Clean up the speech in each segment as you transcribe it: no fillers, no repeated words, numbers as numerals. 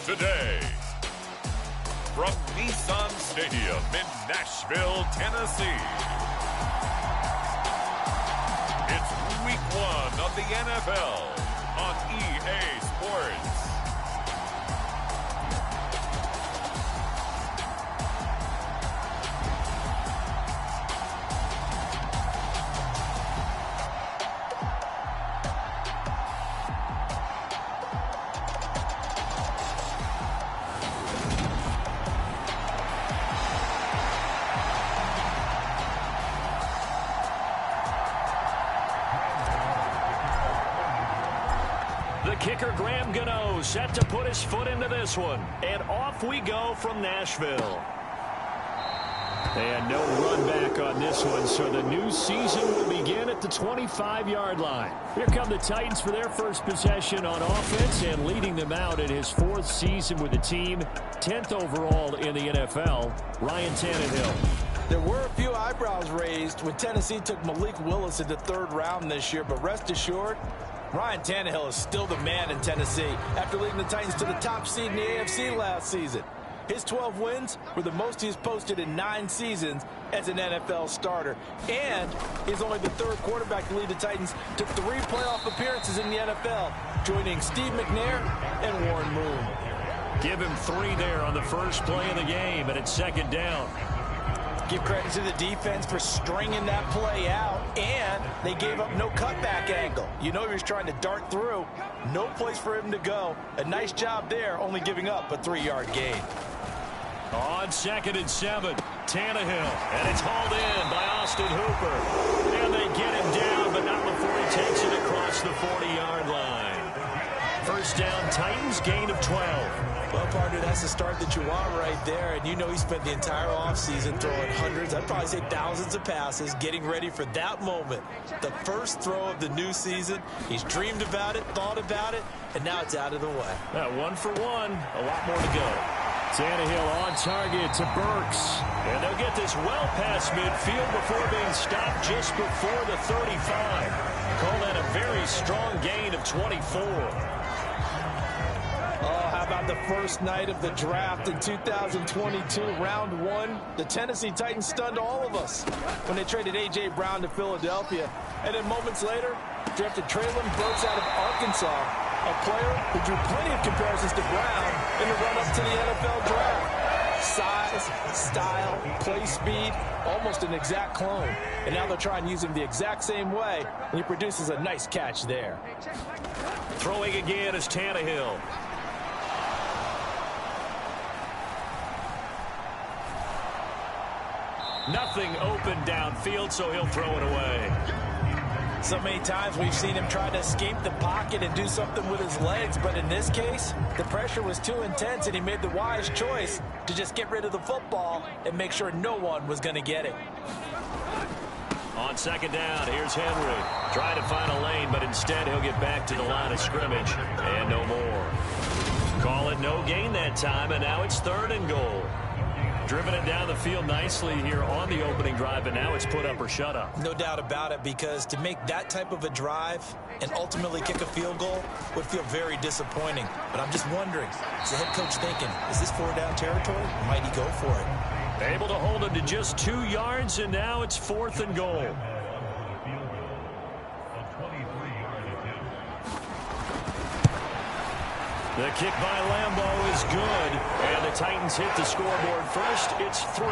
today. From Nissan Stadium in Nashville, Tennessee. It's Week 1 of the NFL on EA Sports. Kicker Graham Gano set to put his foot into this one. And off we go from Nashville. And no run back on this one, so the new season will begin at the 25-yard line. Here come the Titans for their first possession on offense, and leading them out in his 4th season with the team, 10th overall in the NFL, Ryan Tannehill. There were a few eyebrows raised when Tennessee took Malik Willis in the 3rd round this year, but rest assured, Ryan Tannehill is still the man in Tennessee after leading the Titans to the top seed in the AFC last season. His 12 wins were the most he's posted in 9 seasons as an NFL starter. And he's only the 3rd quarterback to lead the Titans to 3 playoff appearances in the NFL, joining Steve McNair and Warren Moon. Give him 3 there on the first play of the game, and it's 2nd down. Give credit to the defense for stringing that play out, and they gave up no cutback angle. You know he was trying to dart through. No place for him to go. A nice job there, only giving up a 3-yard gain. On 2nd and 7, Tannehill, and it's hauled in by Austin Hooper. And they get him down, but not before he takes it across the 40-yard line. First down, Titans, gain of 12. Well, partner, that's the start that you want right there. And you know he spent the entire offseason throwing hundreds, I'd probably say thousands of passes, getting ready for that moment. The first throw of the new season. He's dreamed about it, thought about it, and now it's out of the way. 1 for 1. A lot more to go. Tannehill on target to Burks. And they'll get this well past midfield before being stopped just before the 35. Call that a very strong gain of 24. How about the first night of the draft in 2022, round 1? The Tennessee Titans stunned all of us when they traded A.J. Brown to Philadelphia. And then moments later, drafted Treylon Burks out of Arkansas, a player who drew plenty of comparisons to Brown in the run-up to the NFL draft. Size, style, play speed, almost an exact clone. And now they'll try and use him the exact same way, and he produces a nice catch there. Throwing again is Tannehill. Nothing open downfield, so he'll throw it away. So many times we've seen him try to escape the pocket and do something with his legs, but in this case, the pressure was too intense, and he made the wise choice to just get rid of the football and make sure no one was going to get it. On 2nd down, here's Henry. Trying to find a lane, but instead he'll get back to the line of scrimmage, and no more. Call it no gain that time, and now it's 3rd and goal. Driven it down the field nicely here on the opening drive, and now it's put up or shut up. No doubt about it, because to make that type of a drive and ultimately kick a field goal would feel very disappointing. But I'm just wondering, is the head coach thinking, is this 4-down territory? Or might he go for it? Able to hold him to just 2 yards, and now it's 4th and goal. The kick by Lambeau is good, and the Titans hit the scoreboard first. It's 3-0.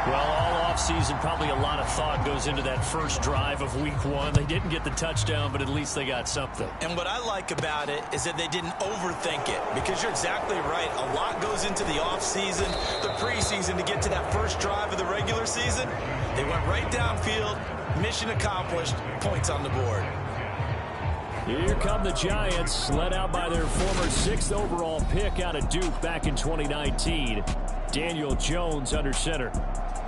Well, all offseason, probably a lot of thought goes into that first drive of Week 1. They didn't get the touchdown, but at least they got something. And what I like about it is that they didn't overthink it, because you're exactly right. A lot goes into the offseason, the preseason, to get to that first drive of the regular season. They went right downfield, mission accomplished, points on the board. Here come the Giants, led out by their former 6th overall pick out of Duke back in 2019. Daniel Jones under center.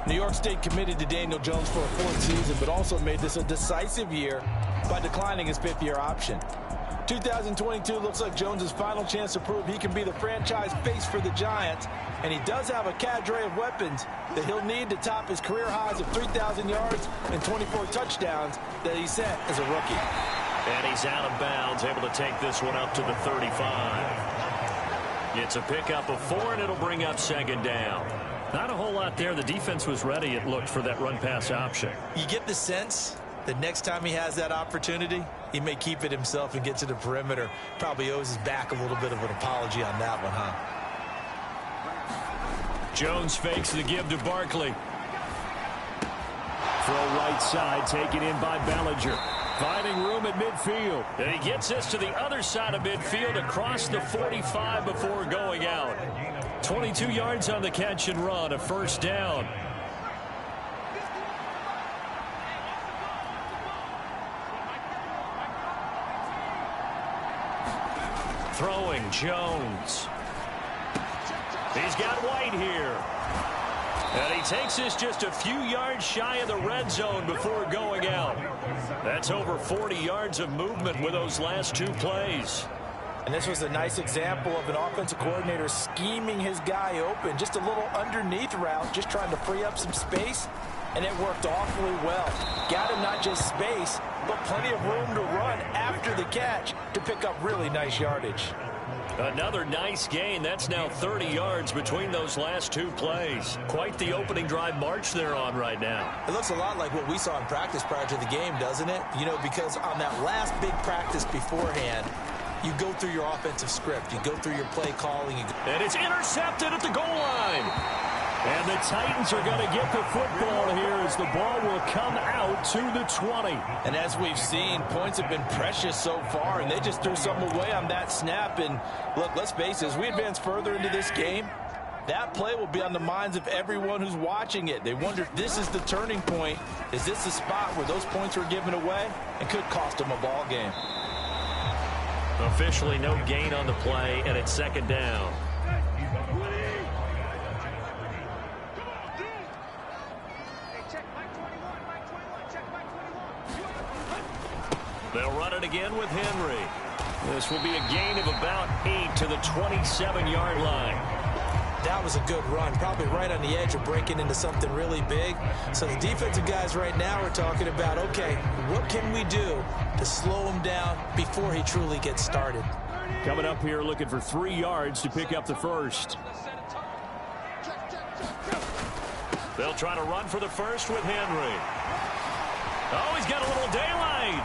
New York State committed to Daniel Jones for a 4th season, but also made this a decisive year by declining his 5th-year option. 2022 looks like Jones' final chance to prove he can be the franchise face for the Giants, and he does have a cadre of weapons that he'll need to top his career highs of 3,000 yards and 24 touchdowns that he set as a rookie. And he's out of bounds, able to take this one up to the 35. It's a pickup of 4, and it'll bring up second down. Not a whole lot there. The defense was ready, it looked, for that run-pass option. You get the sense that next time he has that opportunity, he may keep it himself and get to the perimeter. Probably owes his back a little bit of an apology on that one, huh? Jones fakes the give to Barkley. Throw right side, taken in by Bellinger. Finding room at midfield. And he gets this to the other side of midfield across the 45 before going out. 22 yards on the catch and run, a first down. Throwing Jones. He's got White here. And he takes this just a few yards shy of the red zone before going out. That's over 40 yards of movement with those last 2 plays. And this was a nice example of an offensive coordinator scheming his guy open. Just a little underneath route, just trying to free up some space. And it worked awfully well. Got him not just space, but plenty of room to run after the catch to pick up really nice yardage. Another nice gain. That's now 30 yards between those last 2 plays. Quite the opening drive march they're on right now. It looks a lot like what we saw in practice prior to the game, doesn't it? You know, because on that last big practice beforehand, you go through your offensive script. You go through your play calling. And it's intercepted at the goal line. And the Titans are going to get the football here as the ball will come out to the 20. And as we've seen, points have been precious so far, and they just threw something away on that snap. And look, let's face it, as we advance further into this game, that play will be on the minds of everyone who's watching it. They wonder if this is the turning point. Is this the spot where those points were given away and could cost them a ball game? Officially no gain on the play, and it's second down. They'll run it again with Henry. This will be a gain of about 8 to the 27-yard line. That was a good run, probably right on the edge of breaking into something really big. So the defensive guys right now are talking about, okay, what can we do to slow him down before he truly gets started? Coming up here looking for 3 yards to pick up the first. They'll try to run for the first with Henry. Oh, he's got a little daylight.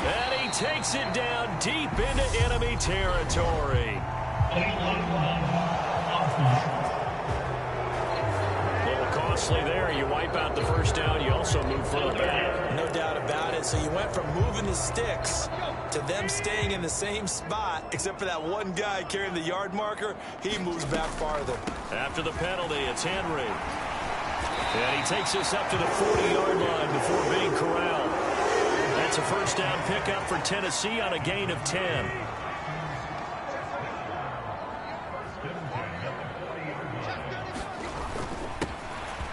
And he takes it down deep into enemy territory. A little costly there. You wipe out the first down. You also move further back. No doubt about it. So you went from moving the sticks to them staying in the same spot, except for that one guy carrying the yard marker. He moves back farther. After the penalty, it's Henry. And he takes this up to the 40-yard line before being corralled. That's a first down pickup for Tennessee on a gain of 10.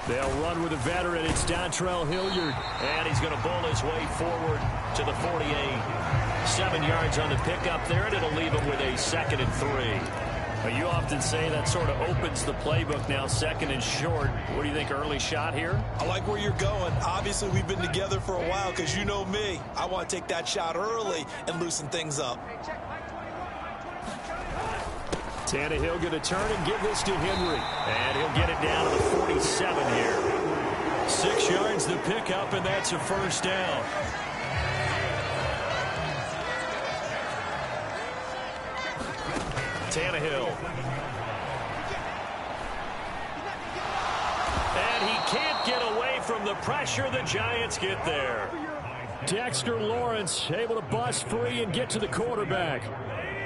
They'll run with a veteran. It's Dontrell Hilliard. And he's going to bull his way forward to the 48. 7 yards on the pickup there, and it'll leave him with a 2nd and 3. Well, you often say that sort of opens the playbook now, 2nd and short. What do you think, early shot here? I like where you're going. Obviously, we've been together for a while because you know me. I want to take that shot early and loosen things up. Tannehill going to turn and give this to Henry. And he'll get it down to the 47 here. 6 yards the pickup, and that's a first down. Tannehill. And he can't get away from the pressure. The Giants get there. Dexter Lawrence able to bust free and get to the quarterback.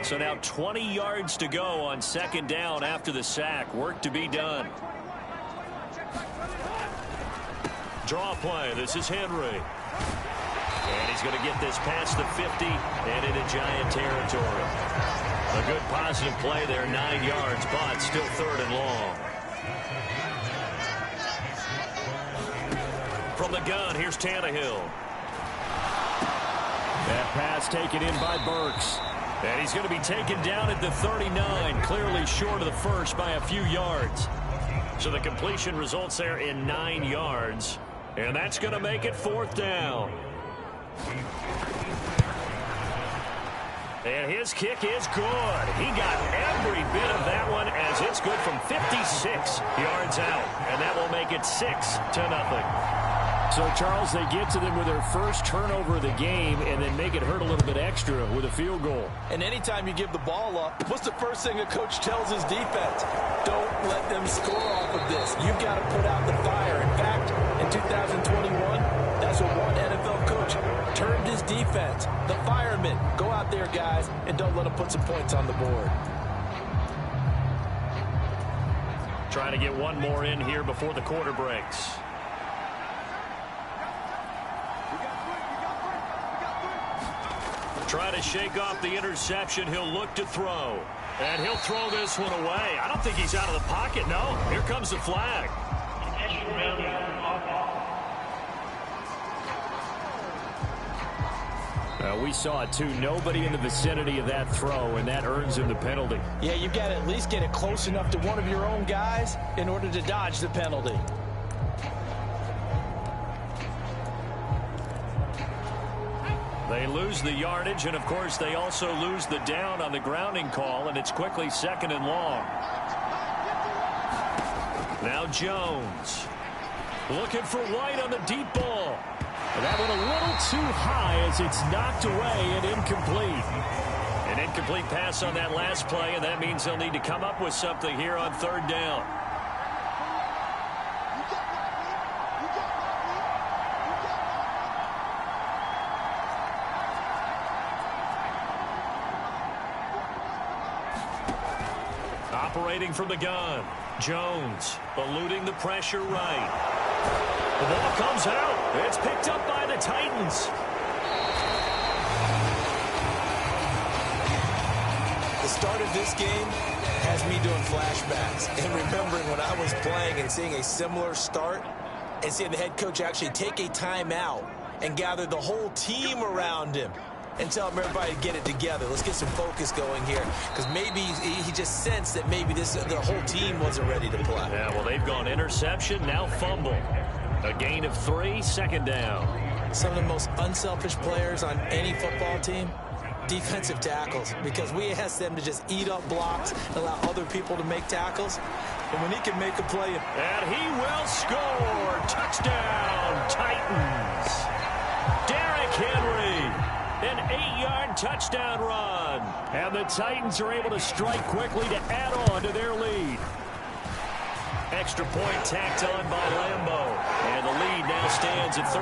So now 20 yards to go on 2nd down after the sack. Work to be done. Draw play. This is Henry. And he's going to get this past the 50 and into Giant territory. A good positive play there, 9 yards, but still 3rd and long. From the gun, here's Tannehill. That pass taken in by Burks. And he's going to be taken down at the 39, clearly short of the first by a few yards. So the completion results there in 9 yards. And that's going to make it 4th down. And his kick is good. He got every bit of that one as it's good from 56 yards out. And that will make it 6-0. So, Charles, they get to them with their first turnover of the game and then make it hurt a little bit extra with a field goal. And anytime you give the ball up, what's the first thing a coach tells his defense? Don't let them score off of this. You've got to put out the fire. In fact, in 2021, that's what one NFL coach termed his defense. The firemen. Go out there, guys, and don't let them put some points on the board. Trying to get one more in here before the quarter breaks. Try to shake off the interception. He'll look to throw. And he'll throw this one away. I don't think he's out of the pocket, no. Here comes the flag. We saw it, too. Nobody in the vicinity of that throw, and that earns him the penalty. Yeah, you've got to at least get it close enough to one of your own guys in order to dodge the penalty. They lose the yardage, and, of course, they also lose the down on the grounding call, and it's quickly 2nd and long. Now Jones looking for White on the deep ball. That one a little too high as it's knocked away and incomplete. An incomplete pass on that last play, and that means they'll need to come up with something here on 3rd down. Operating from the gun. Jones eluding the pressure right. The ball comes out. It's picked up by the Titans. The start of this game has me doing flashbacks and remembering when I was playing and seeing a similar start and seeing the head coach actually take a timeout and gather the whole team around him and tell everybody to get it together. Let's get some focus going here, because maybe he just sensed that maybe the whole team wasn't ready to play. Yeah, well, they've gone interception, now fumble. A gain of 3, 2nd down. Some of the most unselfish players on any football team, defensive tackles, because we ask them to just eat up blocks and allow other people to make tackles. And when he can make a play. And he will score. Touchdown, Titans. Derrick Henry. An 8-yard touchdown run. And the Titans are able to strike quickly to add on to their lead. Extra point tacked on by Lambeau. And the lead now stands at 13.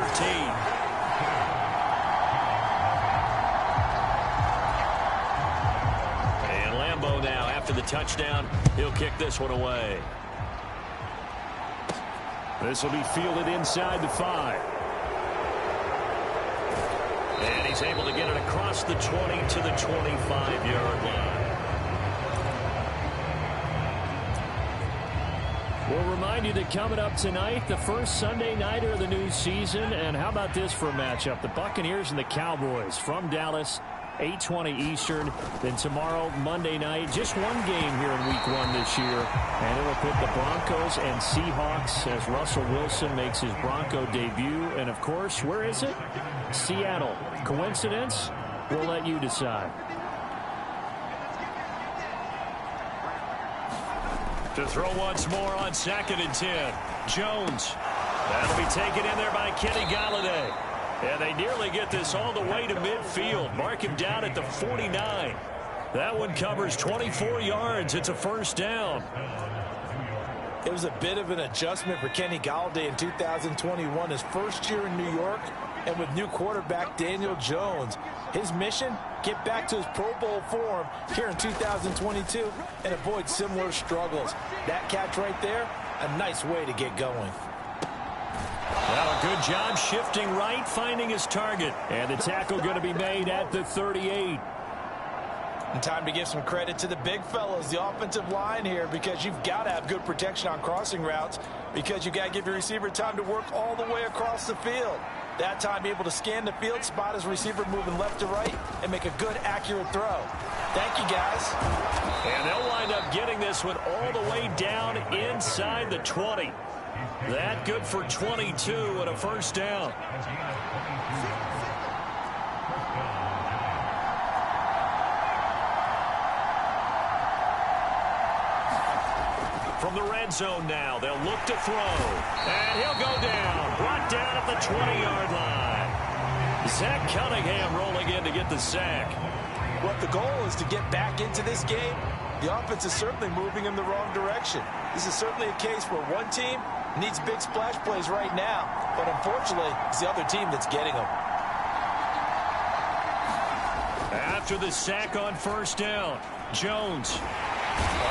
And Lambeau now, after the touchdown, he'll kick this one away. This will be fielded inside the 5. And he's able to get it across the 20 to the 25-yard line. We'll remind you that coming up tonight, the first Sunday nighter of the new season. And how about this for a matchup? The Buccaneers and the Cowboys from Dallas, 8:20 Eastern. Then tomorrow, Monday night, just one game here in Week 1 this year. And it will put the Broncos and Seahawks as Russell Wilson makes his Bronco debut. And, of course, where is it? Seattle. Coincidence? We'll let you decide. To throw once more on 2nd and 10. Jones. That'll be taken in there by Kenny Galladay. And they nearly get this all the way to midfield. Mark him down at the 49. That one covers 24 yards. It's a 1st down. It was a bit of an adjustment for Kenny Galladay in 2021, his first year in New York, and with new quarterback Daniel Jones. His mission, get back to his Pro Bowl form here in 2022 and avoid similar struggles. That catch right there, a nice way to get going. Well, a good job shifting right, finding his target. And the tackle going to be made at the 38. And time to give some credit to the big fellas, the offensive line here, because you've got to have good protection on crossing routes, because you've got to give your receiver time to work all the way across the field. That time, able to scan the field, spot his receiver moving left to right, and make a good, accurate throw. Thank you, guys. And they'll wind up getting this one all the way down inside the 20. That good for 22 and a first down. From the red zone now, they'll look to throw. And he'll go down. Brought down at the 20-yard line. Zach Cunningham rolling in to get the sack. Well, if the goal is to get back into this game, the offense is certainly moving in the wrong direction. This is certainly a case where one team needs big splash plays right now, but unfortunately, it's the other team that's getting them. After the sack on first down, Jones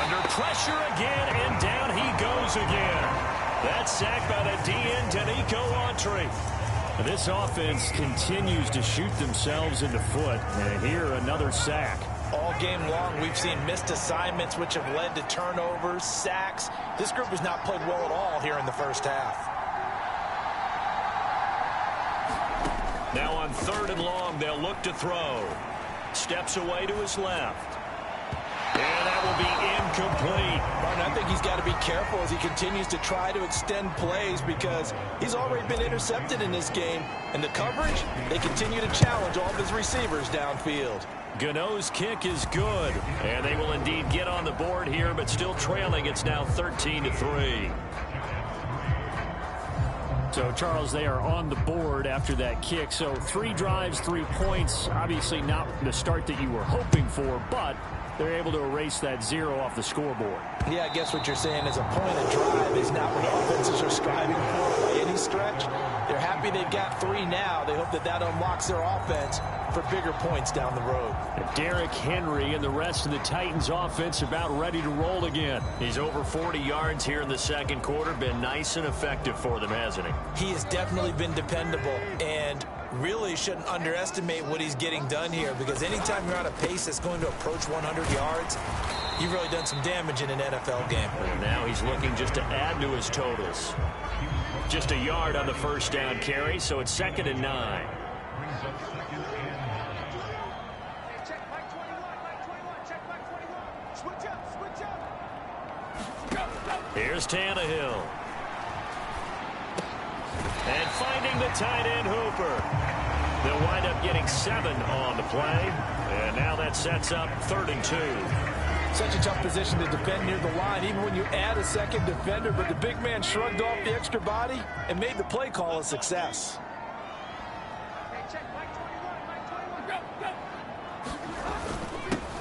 under pressure again, and down he goes again. That sack by the DN, Danico Autry. This offense continues to shoot themselves in the foot, and here another sack. All game long, we've seen missed assignments which have led to turnovers, sacks. This group has not played well at all here in the first half. Now on 3rd and long, they'll look to throw. Steps away to his left. And that will be incomplete. Martin, I think he's got to be careful as he continues to try to extend plays because he's already been intercepted in this game. And the coverage, they continue to challenge all of his receivers downfield. Gano's kick is good, and they will indeed get on the board here, but still trailing. It's now 13-3. So, Charles, they are on the board after that kick. So 3 drives, 3 points. Obviously not the start that you were hoping for, but they're able to erase that 0 off the scoreboard. Yeah, I guess what you're saying is a point of drive is not what offenses are striving for by any stretch. They're happy they've got 3 now. They hope that that unlocks their offense for bigger points down the road. Derrick Henry and the rest of the Titans offense about ready to roll again. He's over 40 yards here in the second quarter. Been nice and effective for them, hasn't he? He has definitely been dependable and really shouldn't underestimate what he's getting done here because anytime you're on a pace that's going to approach 100 yards, you've really done some damage in an NFL game. And now he's looking just to add to his totals. Just a yard on the first down carry, so it's 2nd and 9. Here's Tannehill. And finding the tight end Hooper. They'll wind up getting 7 on the play. And now that sets up 3rd and 2. Such a tough position to defend near the line, even when you add a second defender. But the big man shrugged off the extra body and made the play call a success.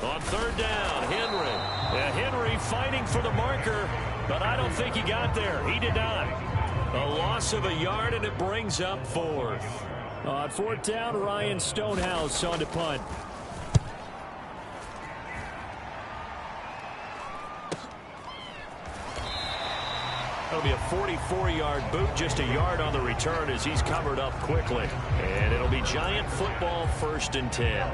On 3rd down, Henry. Henry fighting for the marker, but I don't think he got there. He did not. A loss of a yard, and it brings up 4th. On 4th down, Ryan Stonehouse on to punt. That'll be a 44-yard boot, just a yard on the return as he's covered up quickly. And it'll be Giant football, 1st and 10.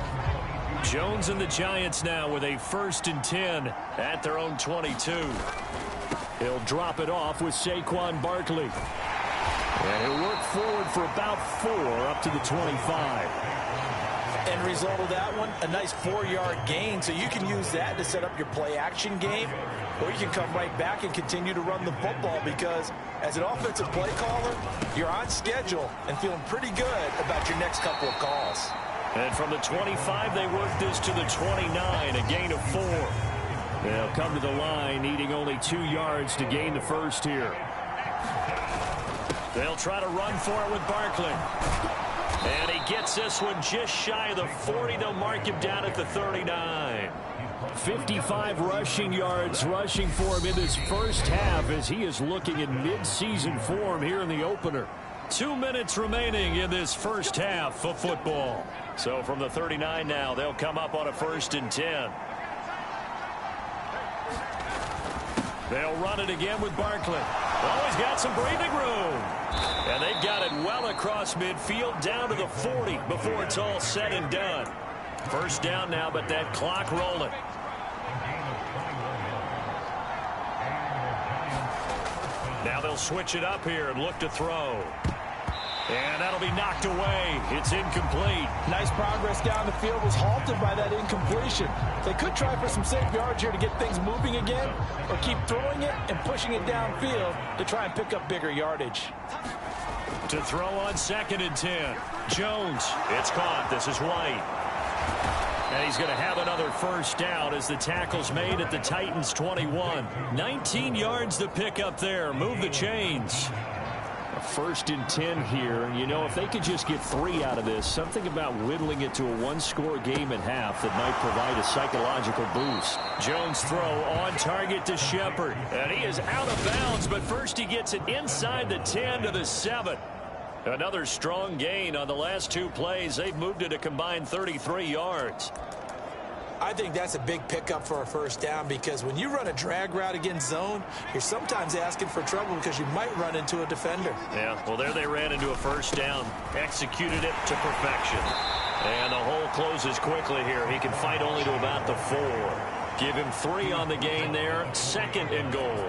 Jones and the Giants now with a 1st and 10 at their own 22. He'll drop it off with Saquon Barkley. And he'll work forward for about 4 up to the 25. End result of that one, a nice 4-yard gain. So you can use that to set up your play-action game, or you can come right back and continue to run the football because as an offensive play caller, you're on schedule and feeling pretty good about your next couple of calls. And from the 25, they work this to the 29, a gain of 4. They'll come to the line needing only 2 yards to gain the first here. They'll try to run for it with Barkley. And he gets this one just shy of the 40. They'll mark him down at the 39. 55 rushing yards rushing for him in this first half as he is looking in mid-season form here in the opener. 2 minutes remaining in this first half of football. So from the 39 now, they'll come up on a 1st and 10. They'll run it again with Barkley. Oh, he's got some breathing room. And they've got it well across midfield down to the 40 before it's all said and done. First down now, but that clock rolling. Now they'll switch it up here and look to throw. And that'll be knocked away. It's incomplete. Nice progress down the field was halted by that incompletion. They could try for some safe yards here to get things moving again, or keep throwing it and pushing it downfield to try and pick up bigger yardage. To throw on 2nd and 10. Jones. It's caught. This is White. And he's going to have another first down as the tackle's made at the Titans' 21. 19 yards to pick up there. Move the chains. A 1st and 10 here. And, you know, if they could just get 3 out of this, something about whittling it to a one-score game at half that might provide a psychological boost. Jones throw on target to Shepard. And he is out of bounds, but first he gets it inside the 10 to the 7. Another strong gain on the last 2 plays. They've moved it a combined 33 yards. I think that's a big pickup for a first down, because when you run a drag route against zone, you're sometimes asking for trouble because you might run into a defender. Yeah, well, there they ran into a first down. Executed it to perfection. And the hole closes quickly here. He can fight only to about the 4. Give him 3 on the gain there. 2nd and goal.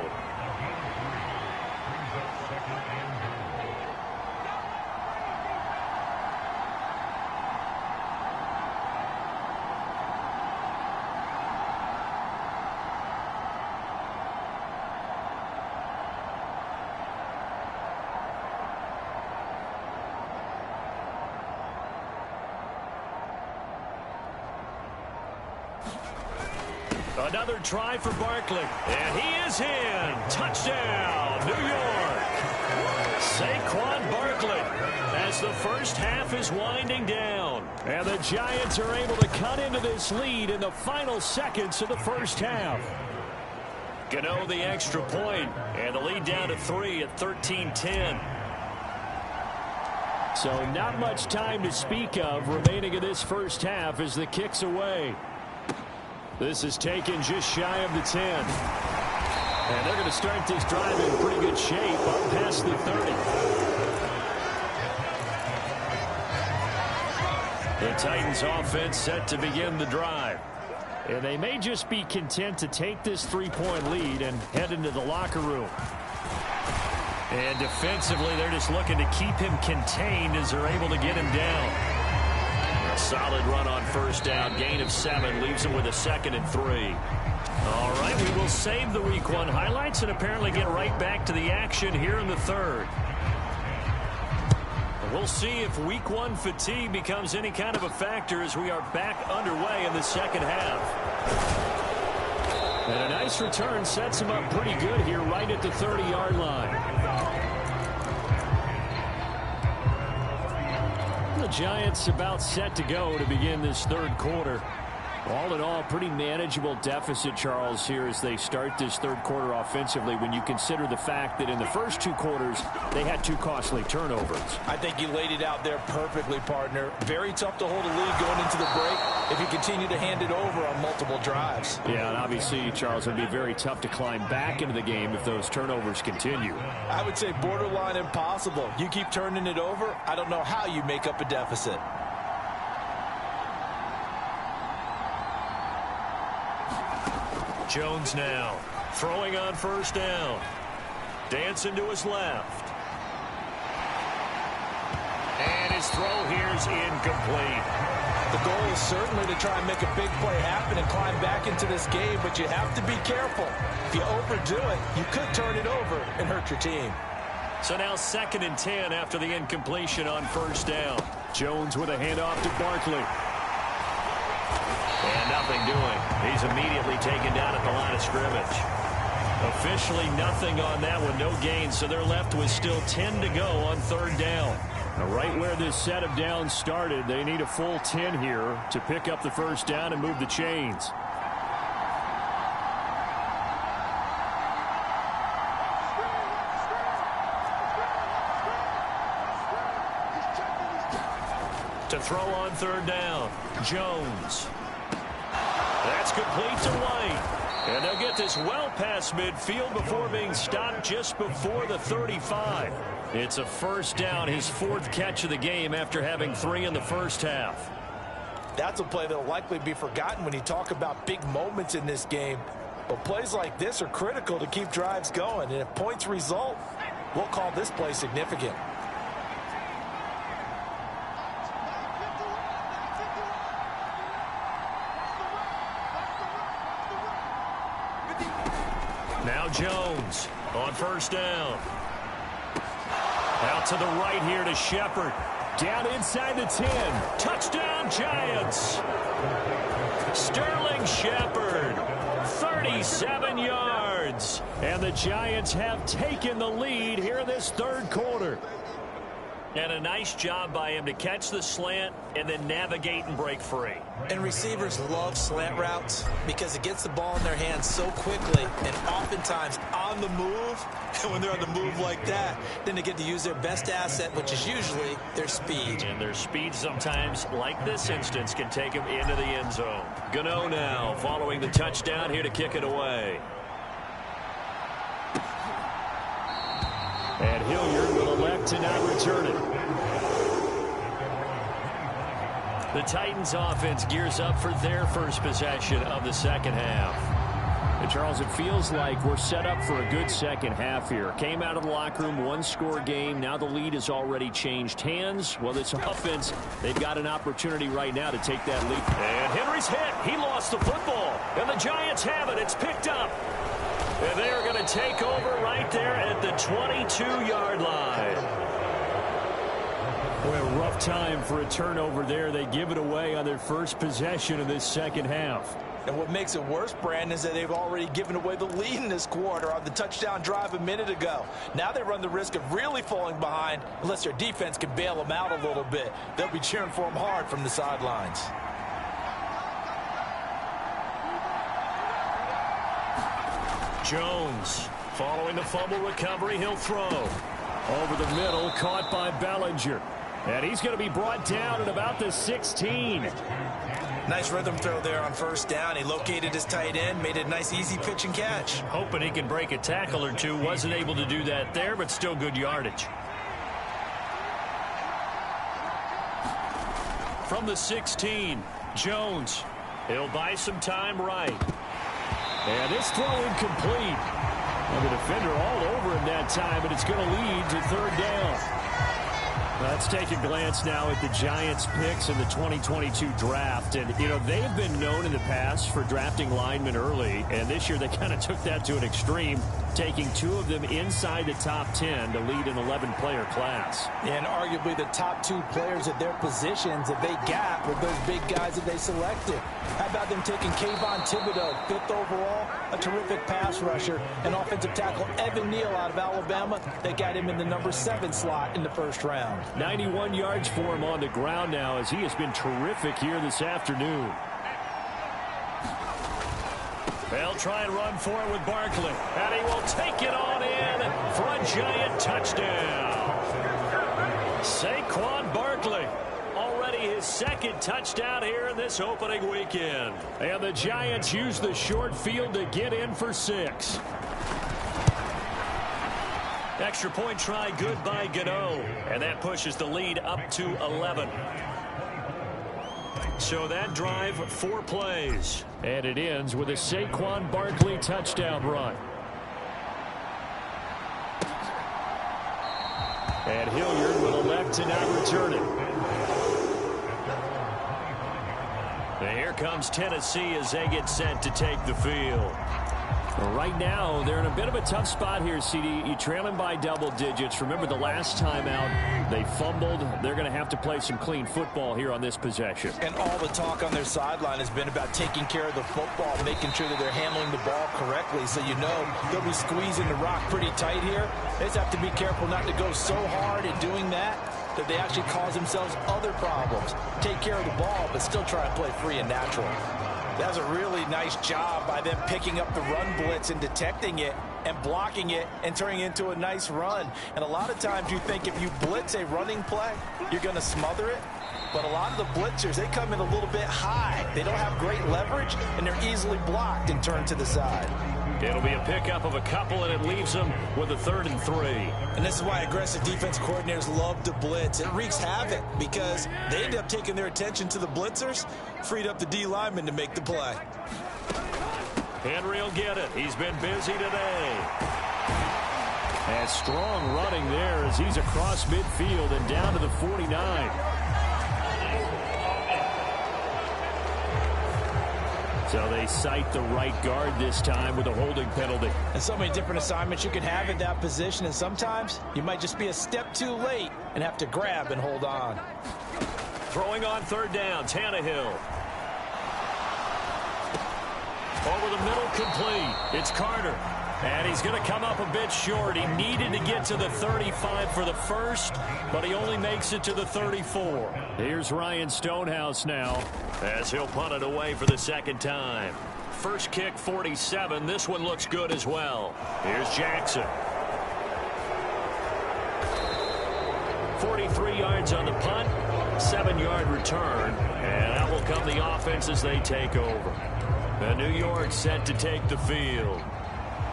Another try for Barkley. And he is in. Touchdown, New York. Saquon Barkley as the first half is winding down. And the Giants are able to cut into this lead in the final seconds of the first half. Gano the extra point, and the lead down to 3 at 13-10. So not much time to speak of remaining in this first half as the kick's away. This is taken just shy of the 10. And they're going to start this drive in pretty good shape up past the 30. The Titans offense set to begin the drive. And they may just be content to take this 3-point lead and head into the locker room. And defensively, they're just looking to keep him contained as they're able to get him down. A solid run on first down. Gain of 7 leaves him with a 2nd and 3. All right, we will save the Week 1 highlights and apparently get right back to the action here in the 3rd. We'll see if Week 1 fatigue becomes any kind of a factor as we are back underway in the second half. And a nice return sets him up pretty good here right at the 30-yard line. The Giants about set to go to begin this 3rd quarter. All in all, pretty manageable deficit, Charles, here as they start this 3rd quarter offensively when you consider the fact that in the first 2 quarters, they had 2 costly turnovers. I think you laid it out there perfectly, partner. Very tough to hold a lead going into the break if you continue to hand it over on multiple drives. Yeah, and obviously, Charles, it would be very tough to climb back into the game if those turnovers continue. I would say borderline impossible. You keep turning it over, I don't know how you make up a deficit. Jones now throwing on first down. Dancing to his left. And his throw here is incomplete. The goal is certainly to try and make a big play happen and climb back into this game, but you have to be careful. If you overdo it, you could turn it over and hurt your team. So now 2nd and 10 after the incompletion on first down. Jones with a handoff to Barkley. And nothing doing. He's immediately taken down at the line of scrimmage. Officially nothing on that one, no gain, so they're left with still 10 to go on 3rd down. Now, right where this set of downs started, they need a full 10 here to pick up the first down and move the chains. To throw on 3rd down, Jones. That's complete to White. And they'll get this well past midfield before being stopped just before the 35. It's a first down, his 4th catch of the game after having 3 in the first half. That's a play that will likely be forgotten when you talk about big moments in this game. But plays like this are critical to keep drives going. And if points result, we'll call this play significant. Now Jones on first down. Out to the right here to Shepard. Down inside the 10. Touchdown, Giants. Sterling Shepard, 37 yards. And the Giants have taken the lead here in this third quarter. And a nice job by him to catch the slant and then navigate and break free. And receivers love slant routes because it gets the ball in their hands so quickly and oftentimes on the move. And when they're on the move like that, then they get to use their best asset, which is usually their speed. And their speed sometimes, like this instance, can take them into the end zone. Gano now following the touchdown here to kick it away. And Hilliard will elect to not return it. The Titans offense gears up for their first possession of the second half. And Charles, it feels like we're set up for a good second half here. Came out of the locker room, one-score game. Now the lead has already changed hands. Well, this offense, they've got an opportunity right now to take that lead. And Henry's hit. He lost the football. And the Giants have it. It's picked up. And they are going to take over right there at the 22-yard line. Boy, a rough time for a turnover there. They give it away on their first possession of this second half. And what makes it worse, Brandon, is that they've already given away the lead in this quarter on the touchdown drive a minute ago. Now they run the risk of really falling behind unless their defense can bail them out a little bit. They'll be cheering for them hard from the sidelines. Jones following the fumble recovery. He'll throw. Over the middle, caught by Bellinger. And he's going to be brought down at about the 16. Nice rhythm throw there on first down. He located his tight end, made a nice easy pitch and catch. Hoping he can break a tackle or two. Wasn't able to do that there, but still good yardage. From the 16, Jones. He'll buy some time right. And this throw incomplete. And the defender all over him that time, but it's going to lead to third down. Let's take a glance now at the Giants' picks in the 2022 draft. And, you know, they've been known in the past for drafting linemen early. And this year they kind of took that to an extreme, taking 2 of them inside the top 10 to lead an 11-player class. And arguably the top 2 players at their positions that they got were those big guys that they selected. How about them taking Kayvon Thibodeau, 5th overall, a terrific pass rusher, and offensive tackle Evan Neal out of Alabama. They got him in the number 7 slot in the first round. 91 yards for him on the ground now as he has been terrific here this afternoon. They'll try and run for it with Barkley. And he will take it on in for a Giant touchdown. Saquon Barkley. Already his second touchdown here in this opening weekend. And the Giants use the short field to get in for 6. Extra point try good by Gano. And that pushes the lead up to 11. So that drive, 4 plays. And it ends with a Saquon Barkley touchdown run. And Hilliard will elect to not return it. And here comes Tennessee as they get set to take the field. Right now, they're in a bit of a tough spot here, CD. You trail them by double digits. Remember the last time out, they fumbled. They're going to have to play some clean football here on this possession. And all the talk on their sideline has been about taking care of the football, making sure that they're handling the ball correctly. So you know they'll be squeezing the rock pretty tight here. They just have to be careful not to go so hard in doing that they actually cause themselves other problems. Take care of the ball, but still try and play free and natural. That was a really nice job by them picking up the run blitz and detecting it and blocking it and turning it into a nice run. And a lot of times you think if you blitz a running play, you're going to smother it. But a lot of the blitzers, they come in a little bit high. They don't have great leverage, and they're easily blocked and turned to the side. It'll be a pickup of a couple, and it leaves them with a 3rd and 3. And this is why aggressive defense coordinators love to blitz. It wreaks havoc because they end up taking their attention to the blitzers, freed up the D lineman to make the play. Henry will get it. He's been busy today. And strong running there as he's across midfield and down to the 49. So they cite the right guard this time with a holding penalty. And so many different assignments you can have at that position, and sometimes you might just be a step too late and have to grab and hold on. Throwing on third down, Tannehill. Over the middle, complete. It's Carter. And he's going to come up a bit short. He needed to get to the 35 for the first, but he only makes it to the 34. Here's Ryan Stonehouse now, as he'll punt it away for the second time. First kick, 47. This one looks good as well. Here's Jackson. 43 yards on the punt, 7-yard return, and that will come the offense as they take over. The New York set to take the field.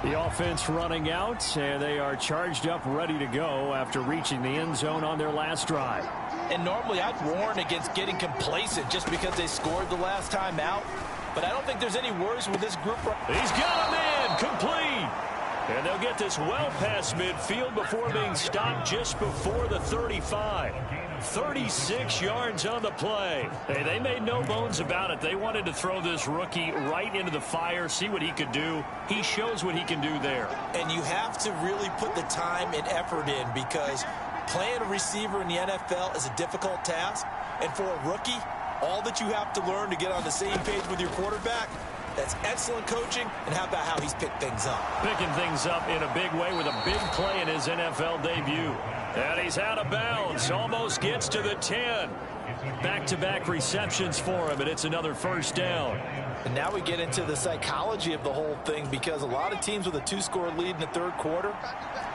The offense running out, and they are charged up, ready to go after reaching the end zone on their last drive. And normally I'd warn against getting complacent just because they scored the last time out, but I don't think there's any worries with this group. He's got him in, complete. And they'll get this well past midfield before being stopped just before the 35. 36 yards on the play. Hey, they made no bones about it. They wanted to throw this rookie right into the fire, see what he could do. He shows what he can do there. And you have to really put the time and effort in, because playing a receiver in the NFL is a difficult task. And for a rookie, all that you have to learn to get on the same page with your quarterback, that's excellent coaching. And how about how he's picked things up? Picking things up in a big way with a big play in his NFL debut. And he's out of bounds. Almost gets to the 10. Back-to-back receptions for him, and it's another first down. And now we get into the psychology of the whole thing, because a lot of teams with a 2-score lead in the third quarter,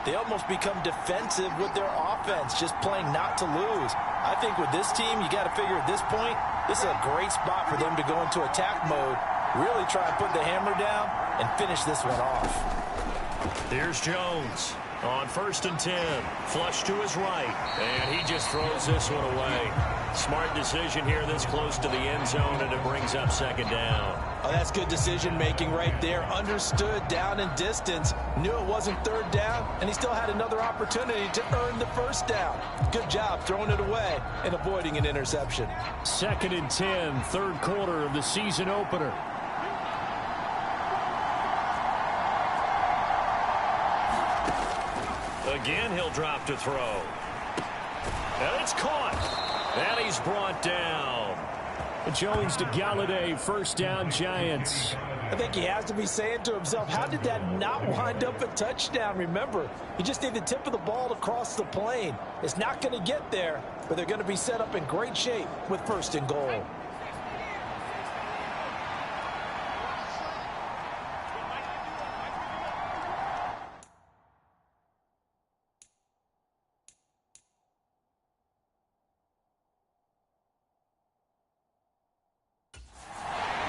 they almost become defensive with their offense, just playing not to lose. I think with this team, you got to figure at this point, this is a great spot for them to go into attack mode, really try and put the hammer down and finish this one off. Here's Jones on 1st and 10. Flush to his right, and he just throws this one away. Smart decision here this close to the end zone, and it brings up second down. Oh, that's good decision-making right there. Understood down and distance. Knew it wasn't third down, and he still had another opportunity to earn the first down. Good job throwing it away and avoiding an interception. 2nd and 10, third quarter of the season opener. Again, he'll drop to throw. And it's caught. And he's brought down. Jones to Galladay, first down, Giants. I think he has to be saying to himself, how did that not wind up a touchdown? Remember, you just need the tip of the ball to cross the plane. It's not going to get there, but they're going to be set up in great shape with 1st and goal.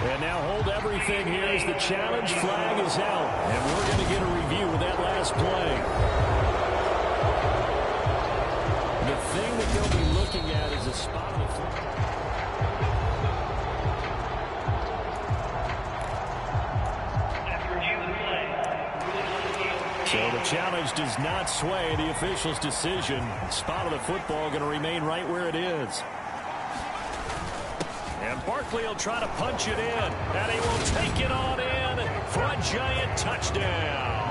And now hold everything here as the challenge flag is out. And we're going to get a review of that last play. The thing that they'll be looking at is a spot on the floor. So the challenge does not sway the official's decision. Spot of the football going to remain right where it is. And Barkley will try to punch it in. And he will take it on in for a giant touchdown.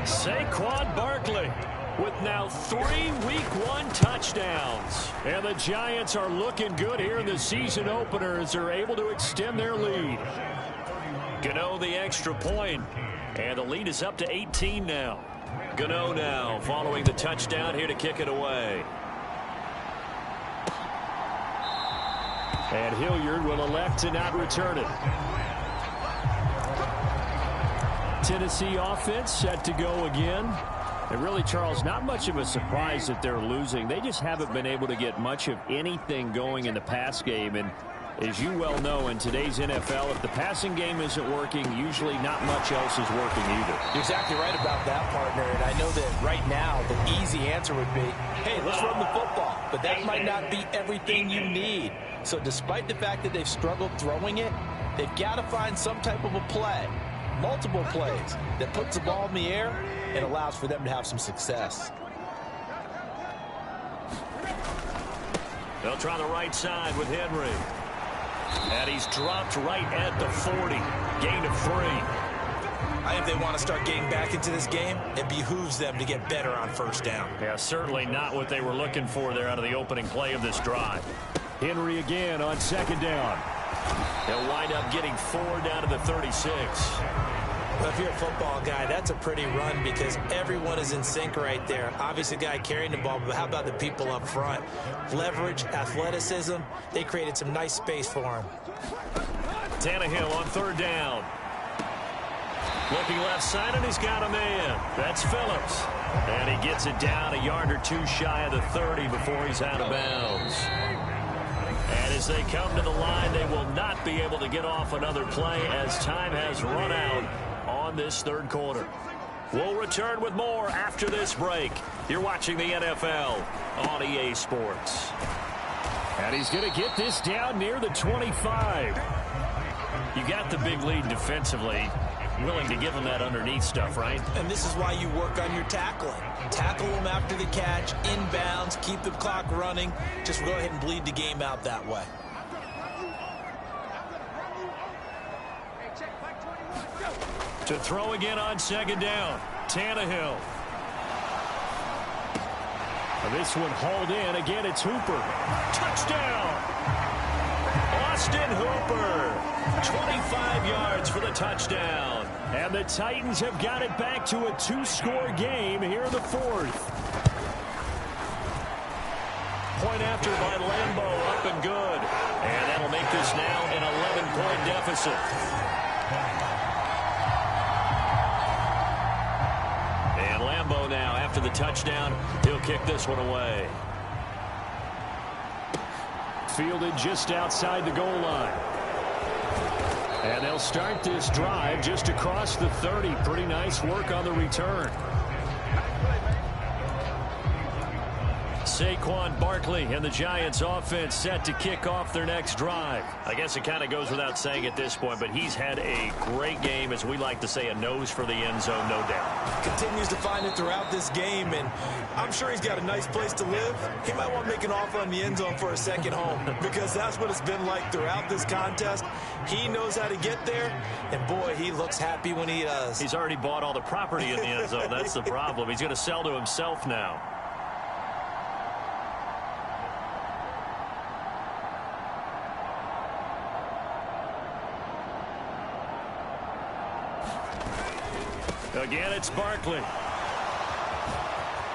Saquon Barkley with now 3 Week 1 touchdowns. And the Giants are looking good here in the season opener as they're able to extend their lead. Gano the extra point. And the lead is up to 18 now. Gano now following the touchdown here to kick it away. And Hilliard will elect to not return it. Tennessee offense set to go again. And really, Charles, not much of a surprise that they're losing. They just haven't been able to get much of anything going in the pass game. And as you well know, in today's NFL, if the passing game isn't working, usually not much else is working either. You're exactly right about that, partner. And I know that right now the easy answer would be, hey, let's run the football. But that might not be everything you need. So despite the fact that they've struggled throwing it, they've got to find some type of a play, multiple plays, that puts the ball in the air and allows for them to have some success. They'll try the right side with Henry. And he's dropped right at the 40. Gain of 3. I think they want to start getting back into this game. It behooves them to get better on first down. Yeah, certainly not what they were looking for there out of the opening play of this drive. Henry again on second down. They'll wind up getting 4 down to the 36. Well, if you're a football guy, that's a pretty run because everyone is in sync right there. Obviously, the guy carrying the ball, but how about the people up front? Leverage, athleticism, they created some nice space for him. Tannehill on third down. Looking left side, and he's got a man. That's Phillips. And he gets it down a yard or two shy of the 30 before he's out of bounds. And as they come to the line, they will not be able to get off another play as time has run out on this third quarter. We'll return with more after this break. You're watching the NFL on EA Sports. And he's going to get this down near the 25. You got the big lead defensively. Willing to give them that underneath stuff, right? And this is why you work on your tackling. Tackle them after the catch, inbounds, keep the clock running. Just go ahead and bleed the game out that way. To throw again on second down, Tannehill. This one hauled in. Again, it's Hooper. Touchdown! Austin Hooper. 25 yards for the touchdown. And the Titans have got it back to a 2-score game here in the fourth. Point after by Lambeau, up and good. And that'll make this now an 11-point deficit. And Lambeau now, after the touchdown, he'll kick this one away. Fielded just outside the goal line. And they'll start this drive just across the 30. Pretty nice work on the return. Saquon Barkley and the Giants offense set to kick off their next drive. I guess it kind of goes without saying at this point, but he's had a great game, as we like to say, a nose for the end zone, no doubt. Continues to find it throughout this game, and I'm sure he's got a nice place to live. He might want to make an offer on the end zone for a second home because that's what it's been like throughout this contest. He knows how to get there, and boy, he looks happy when he does. He's already bought all the property in the end zone. That's the problem. He's going to sell to himself now. Again, it's Barkley.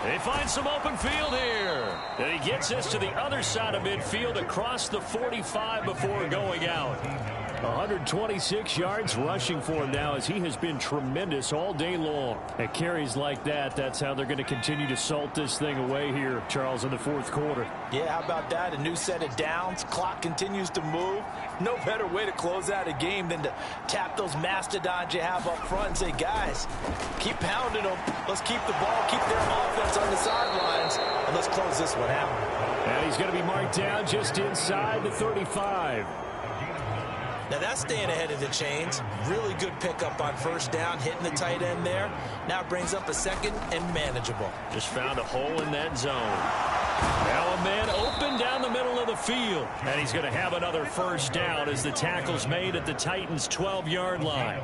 They find some open field here. And he gets this to the other side of midfield across the 45 before going out. 126 yards rushing for him now as he has been tremendous all day long. At carries like that, that's how they're going to continue to salt this thing away here, Charles, in the fourth quarter. Yeah, how about that? A new set of downs. Clock continues to move. No better way to close out a game than to tap those mastodons you have up front and say, guys, keep pounding them. Let's keep the ball, keep their offense on the sidelines, and let's close this one out. And he's going to be marked down just inside the 35. Now that's staying ahead of the chains. Really good pickup on first down, hitting the tight end there. Now it brings up a second and manageable. Just found a hole in that zone. Now a man open down the middle of the field. And he's going to have another first down as the tackle's made at the Titans' 12-yard line.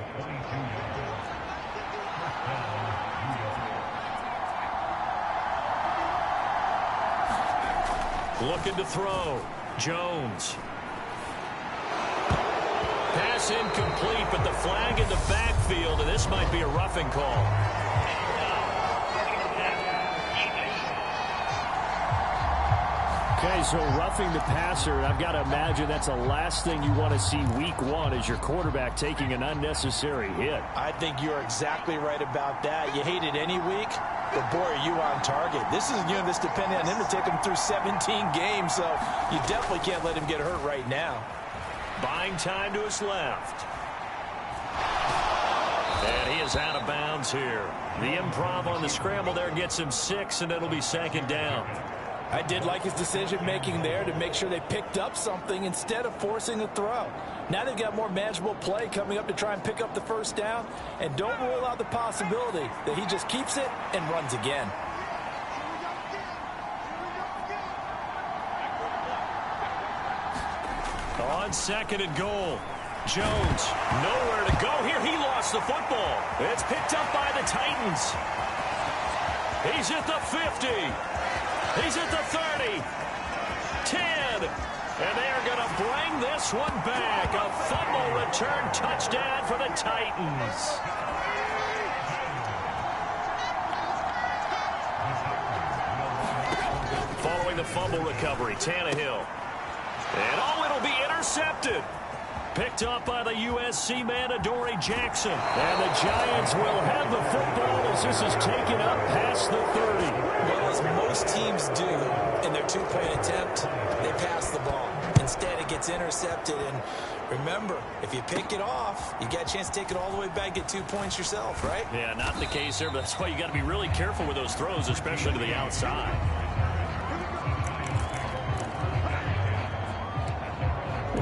Looking to throw. Jones. Pass incomplete, but the flag in the backfield, and this might be a roughing call. Okay, so roughing the passer, I've got to imagine that's the last thing you want to see week one is your quarterback taking an unnecessary hit. I think you're exactly right about that. You hate it any week, but boy, are you on target. This is a unit that's dependent on him to take him through 17 games, so you definitely can't let him get hurt right now. Buying time to his left. And he is out of bounds here. The improv on the scramble there gets him 6, and it'll be second down. I did like his decision-making there to make sure they picked up something instead of forcing a throw. Now they've got more manageable play coming up to try and pick up the first down, and don't rule out the possibility that he just keeps it and runs again. On second and goal. Jones, nowhere to go here. He lost the football. It's picked up by the Titans. He's at the 50. He's at the 30. 10. And they're going to bring this one back. A fumble return touchdown for the Titans. Following the fumble recovery, Tannehill. And it'll be intercepted. Picked up by the USC man, Adoree Jackson. And the Giants will have the football as this is taken up past the 30. Well, as most teams do in their two-point attempt, they pass the ball. Instead, it gets intercepted. And remember, if you pick it off, you got a chance to take it all the way back, get 2 points yourself, right? Yeah, not the case there, but that's why you got to be really careful with those throws, especially to the outside.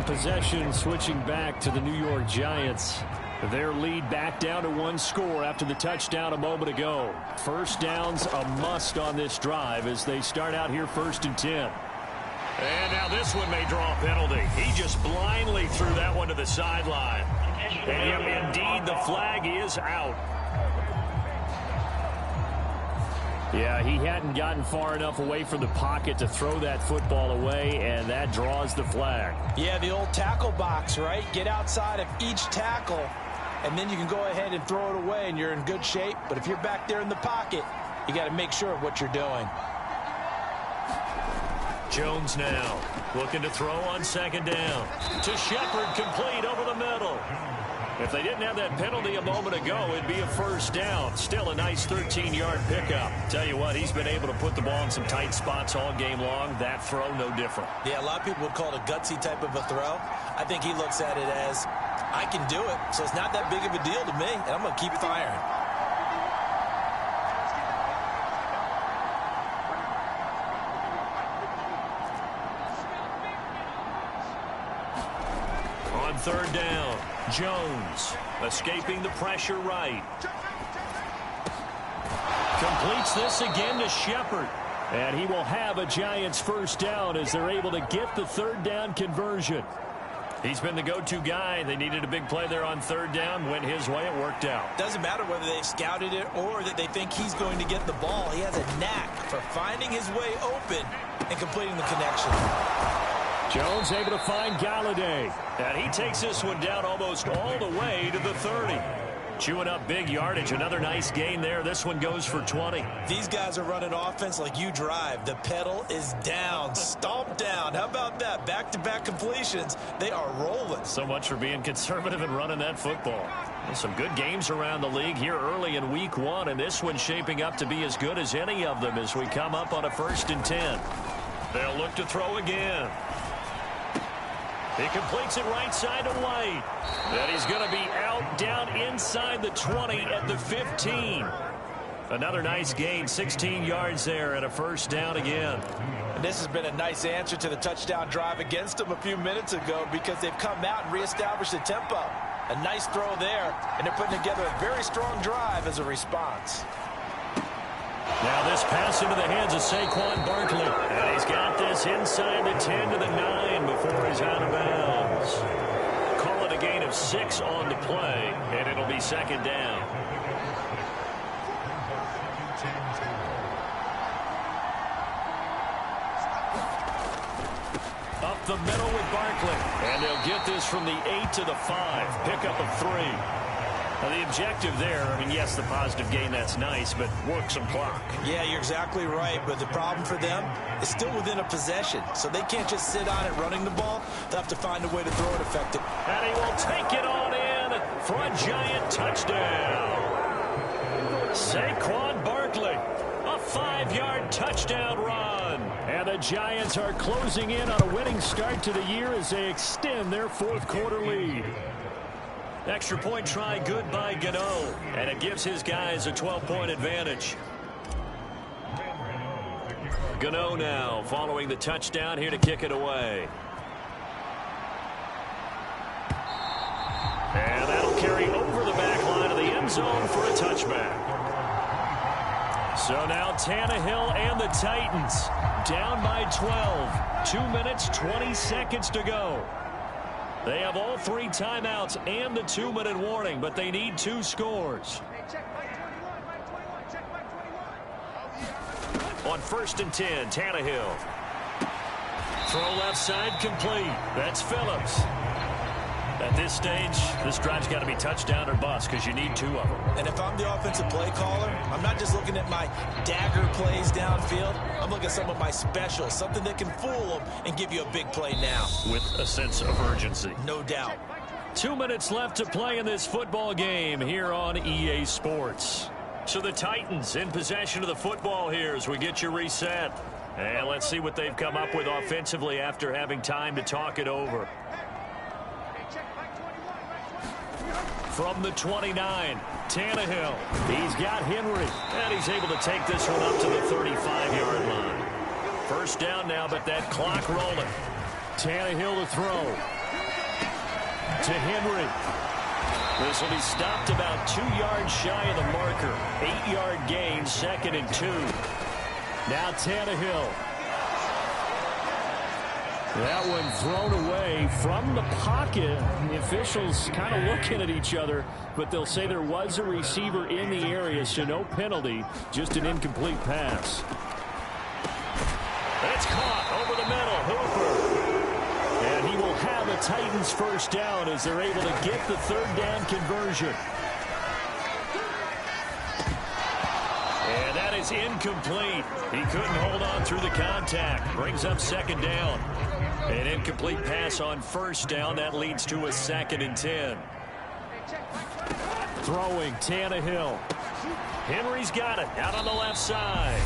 Possession switching back to the New York Giants. Their lead back down to 1 score after the touchdown a moment ago. First down's a must on this drive as they start out here 1st and 10. And now this one may draw a penalty. He just blindly threw that one to the sideline. And indeed, the flag is out. Yeah, he hadn't gotten far enough away from the pocket to throw that football away, and that draws the flag. Yeah, the old tackle box, right? Get outside of each tackle, and then you can go ahead and throw it away, and you're in good shape. But if you're back there in the pocket, you got to make sure of what you're doing. Jones now looking to throw on 2nd down. To Shepard, complete over the middle. If they didn't have that penalty a moment ago, it'd be a 1st down. Still a nice 13-yard pickup. Tell you what, he's been able to put the ball in some tight spots all game long. That throw, no different. Yeah, a lot of people would call it a gutsy type of a throw. I think he looks at it as, I can do it, so it's not that big of a deal to me, and I'm going to keep firing. On 3rd down, Jones escaping the pressure right. Completes this again to Shepard. And he will have a Giants 1st down as they're able to get the 3rd down conversion. He's been the go-to guy. They needed a big play there on 3rd down. Went his way. It worked out. Doesn't matter whether they've scouted it or that they think he's going to get the ball. He has a knack for finding his way open and completing the connection. Jones able to find Galladay. And he takes this one down almost all the way to the 30. Chewing up big yardage. Another nice gain there. This one goes for 20. These guys are running offense like you drive. The pedal is down. Stomp down. How about that? Back-to-back completions. They are rolling. So much for being conservative and running that football. There's some good games around the league here early in week 1. And this one's shaping up to be as good as any of them as we come up on a 1st and 10. They'll look to throw again. He completes it right side to White. And he's going to be out down inside the 20 at the 15. Another nice gain, 16 yards there and a 1st down again. And this has been a nice answer to the touchdown drive against them a few minutes ago because they've come out and reestablished the tempo. A nice throw there, and they're putting together a very strong drive as a response. Now this pass into the hands of Saquon Barkley. And he's got this inside the 10 to the 9 before he's out of bounds. Call it a gain of 6 on the play, and it'll be 2nd down. Up the middle with Barkley. And they'll get this from the 8 to the 5. Pickup of 3. Now, the objective there, I mean, yes, the positive gain, that's nice, but work some clock. Yeah, you're exactly right, but the problem for them is still within a possession, so they can't just sit on it running the ball. They'll have to find a way to throw it effective. And he will take it on in for a Giant touchdown. Saquon Barkley, a 5-yard touchdown run. And the Giants are closing in on a winning start to the year as they extend their 4th quarter lead. Extra point try good by Gano, and it gives his guys a 12-point advantage. Gano now following the touchdown here to kick it away. And that'll carry over the back line of the end zone for a touchback. So now Tannehill and the Titans down by 12. 2 minutes, 20 seconds to go. They have all 3 timeouts and the 2-minute warning, but they need 2 scores. On 1st and 10, Tannehill. Throw left side complete. That's Phillips. At this stage, this drive's got to be touchdown or bust because you need 2 of them. And if I'm the offensive play caller, I'm not just looking at my dagger plays downfield. I'm looking at some of my specials, something that can fool them and give you a big play now. With a sense of urgency. No doubt. 2 minutes left to play in this football game here on EA Sports. So the Titans in possession of the football here as we get you reset. And let's see what they've come up with offensively after having time to talk it over. From the 29, Tannehill. He's got Henry, and he's able to take this one up to the 35-yard line. First down now, but that clock rolling. Tannehill to throw. To Henry. This will be stopped about 2 yards shy of the marker. 8-yard gain, 2nd and 2. Now Tannehill. That one thrown away from the pocket. The officials kind of looking at each other, but they'll say there was a receiver in the area, so no penalty, just an incomplete pass. It's caught over the middle. Hooper. And he will have a Titans first down as they're able to get the 3rd down conversion. And that is incomplete. He couldn't hold on through the contact. Brings up 2nd down. An incomplete pass on 1st down. That leads to a 2nd and 10. Throwing Tannehill. Henry's got it out on the left side.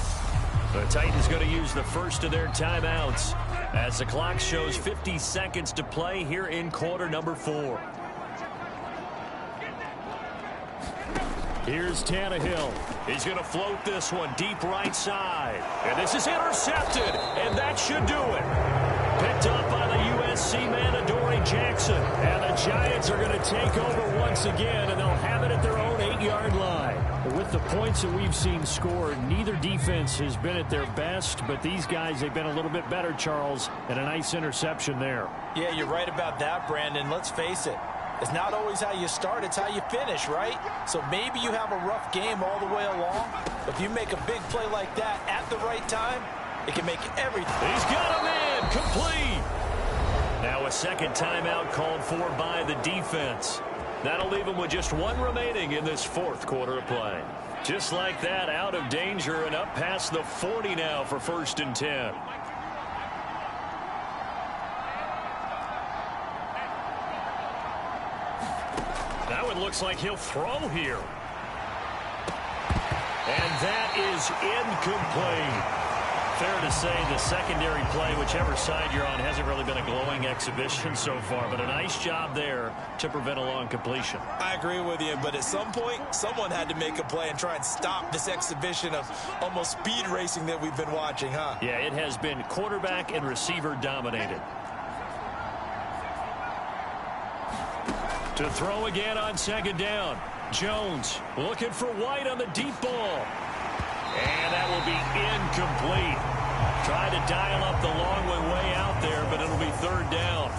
The Titans going to use the first of their timeouts as the clock shows 50 seconds to play here in quarter number 4. Here's Tannehill. He's going to float this one deep right side. And this is intercepted, and that should do it. Picked up by the USC man, Adoree Jackson. And the Giants are going to take over once again, and they'll have it at their own 8-yard line. With the points that we've seen scored, neither defense has been at their best, but these guys, they've been a little bit better, Charles, and a nice interception there. Yeah, you're right about that, Brandon. Let's face it. It's not always how you start, it's how you finish, right? So maybe you have a rough game all the way along. If you make a big play like that at the right time, it can make everything. He's got a man, complete. Now a 2nd timeout called for by the defense. That'll leave them with just 1 remaining in this 4th quarter of play. Just like that, out of danger and up past the 40 now for 1st and 10. That one looks like he'll throw here. And that is incomplete. Fair to say the secondary play, whichever side you're on, hasn't really been a glowing exhibition so far, but a nice job there to prevent a long completion. I agree with you, but at some point, someone had to make a play and try and stop this exhibition of almost speed racing that we've been watching, huh? Yeah, it has been quarterback and receiver dominated. To throw again on 2nd down. Jones looking for White on the deep ball. And that will be incomplete. Tried to dial up the long way out there, but it'll be 3rd down.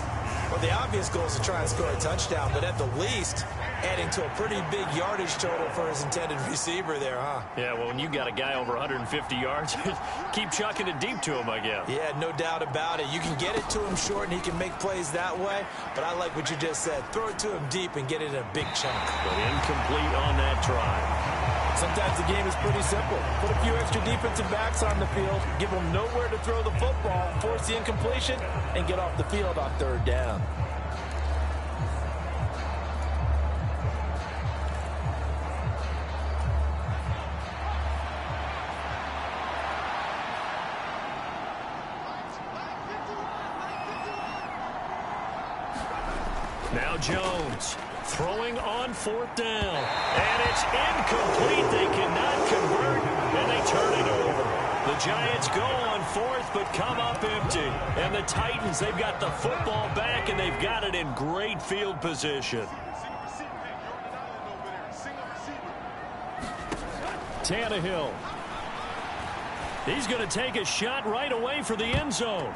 Well, the obvious goal is to try and score a touchdown, but at the least, adding to a pretty big yardage total for his intended receiver there, huh? Yeah, well, when you got a guy over 150 yards, keep chucking it deep to him, I guess. Yeah, no doubt about it. You can get it to him short, and he can make plays that way, but I like what you just said. Throw it to him deep and get it in a big chunk. But incomplete on that try. Sometimes the game is pretty simple. Put a few extra defensive backs on the field, give them nowhere to throw the football, force the incompletion, and get off the field on 3rd down. Now Jones throwing on 4th down. And it's incomplete. They cannot convert, and they turn it over. The Giants go on 4th, but come up empty. And the Titans, they've got the football back, and they've got it in great field position. Tannehill. He's going to take a shot right away for the end zone.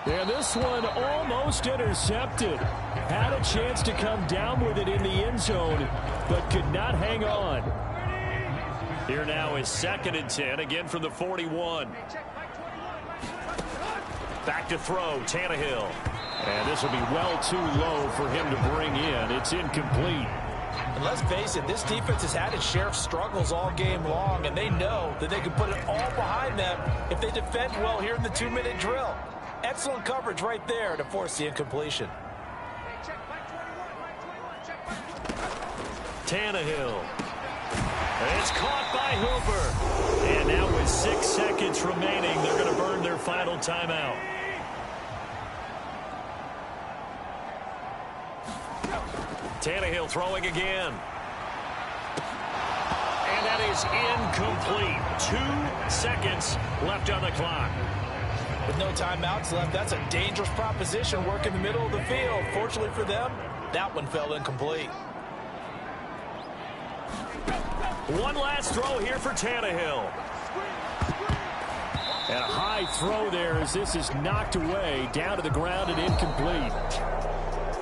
And this one almost intercepted. Had a chance to come down with it in the end zone, but could not hang on. Here now is 2nd and 10, again from the 41. Back to throw, Tannehill. And this will be well too low for him to bring in. It's incomplete. And let's face it, this defense has had its share of struggles all game long, and they know that they can put it all behind them if they defend well here in the 2-minute drill. Excellent coverage right there to force the incompletion. Tannehill. It's caught by Hooper. And now with 6 seconds remaining, they're going to burn their final timeout. Tannehill throwing again. And that is incomplete. 2 seconds left on the clock. With no timeouts left, that's a dangerous proposition, work in the middle of the field. Fortunately for them, that one fell incomplete. One last throw here for Tannehill. And a high throw there as this is knocked away, down to the ground and incomplete.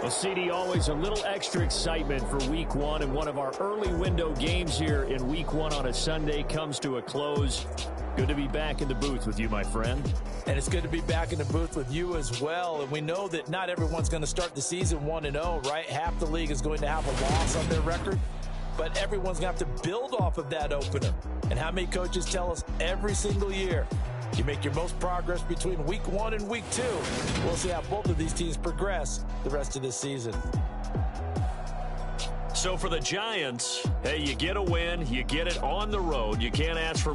Well, CD, always a little extra excitement for Week 1, and one of our early window games here in Week 1 on a Sunday comes to a close. Good to be back in the booth with you, my friend. And it's good to be back in the booth with you as well. And we know that not everyone's going to start the season 1-0, right? Half the league is going to have a loss on their record. But everyone's going to have to build off of that opener. And how many coaches tell us every single year, you make your most progress between Week 1 and Week 2. We'll see how both of these teams progress the rest of this season. So for the Giants, hey, you get a win, you get it on the road. You can't ask for much.